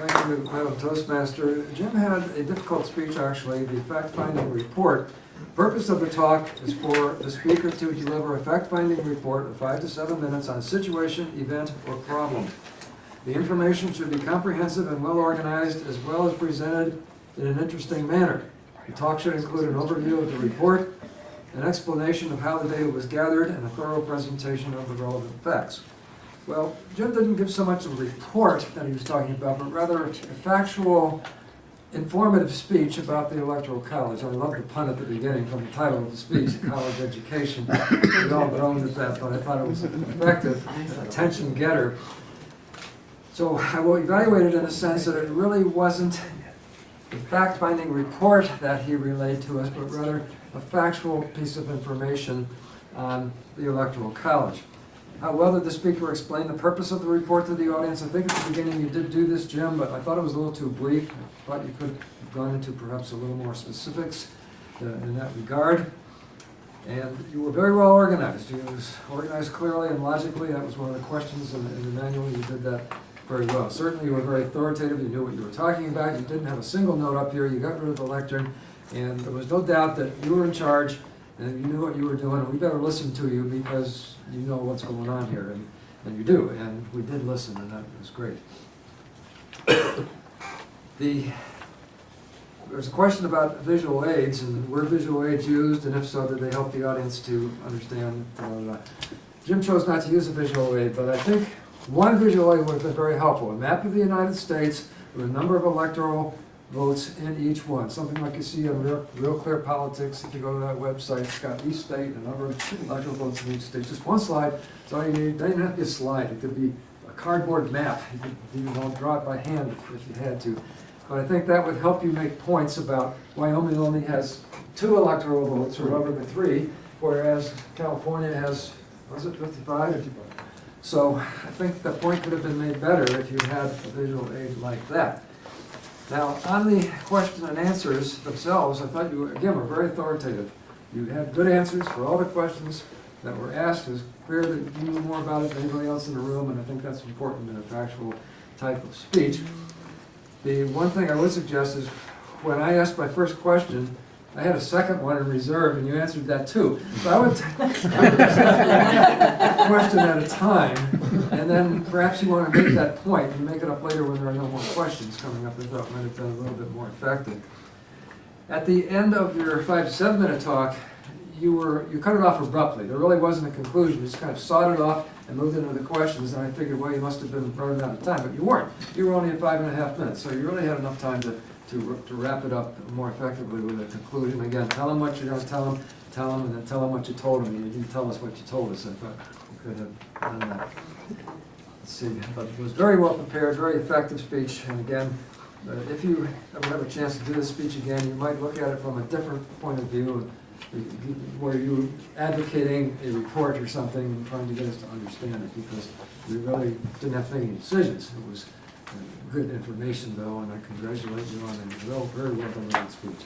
Thank you, Madam Toastmaster. Jim had a difficult speech, actually, the fact-finding report. Purpose of the talk is for the speaker to deliver a fact-finding report of 5 to 7 minutes on a situation, event, or problem. The information should be comprehensive and well-organized, as well as presented in an interesting manner. The talk should include an overview of the report, an explanation of how the data was gathered, and a thorough presentation of the relevant facts. Well, Jim didn't give so much of a report that he was talking about, but rather a factual, informative speech about the Electoral College. I love the pun at the beginning from the title of the speech, College Education. We all groaned at that, but I thought it was an effective attention getter. So I will evaluate it in the sense that it really wasn't a fact-finding report that he relayed to us, but rather a factual piece of information on the Electoral College. How well did the speaker explain the purpose of the report to the audience? I think at the beginning you did do this, Jim, but I thought it was a little too brief. I thought you could have gone into perhaps a little more specifics in that regard. And you were very well organized. You was organized clearly and logically. That was one of the questions in the manual. You did that very well. Certainly you were very authoritative. You knew what you were talking about. You didn't have a single note up here. You got rid of the lectern. And there was no doubt that you were in charge and you knew what you were doing. And we better listen to you because you know what's going on here. And you do. And we did listen, and that was great. There's a question about visual aids, and were visual aids used, and if so, did they help the audience to understand? Jim chose not to use a visual aid, but I think one visual aid would have been very helpful. A map of the United States with a number of electoral votes in each one. Something like you see on Real Clear Politics. If you go to that website, it's got each state, a number of electoral votes in each state. Just one slide. That's all you need. It doesn't have to be a slide. It could be a cardboard map. You could even draw it by hand if you had to. But I think that would help you make points about Wyoming only has 2 electoral votes, or November 3, whereas California has, was it 55? 55. So I think the point could have been made better if you had a visual aid like that. Now, on the question and answers themselves, I thought you, again, were very authoritative. You had good answers for all the questions that were asked. It was clear that you knew more about it than anybody else in the room, and I think that's important in a factual type of speech. The one thing I would suggest is when I asked my first question, I had a second one in reserve, and you answered that too. So I would answer one question at a time, and then perhaps you want to make that point and make it up later when there are no more questions coming up. I thought it might have been a little bit more effective. At the end of your 5 to 7 minute talk, you cut it off abruptly. There really wasn't a conclusion. You just kind of sawed it off and moved into the questions, and I figured, well, you must have been running out of time, but you weren't. You were only at 5.5 minutes, so you really had enough time to wrap it up more effectively with a conclusion. Again, tell them what you're going to tell them, and then tell them what you told them. You didn't tell us what you told us. I thought you could have done that. Let's see, but it was very well prepared, very effective speech, and again, if you ever have a chance to do this speech again, you might look at it from a different point of view, where you're advocating a report or something and trying to get us to understand it, because we really didn't have to make any decisions. It was good information, though, and I congratulate you on a very well delivered speech.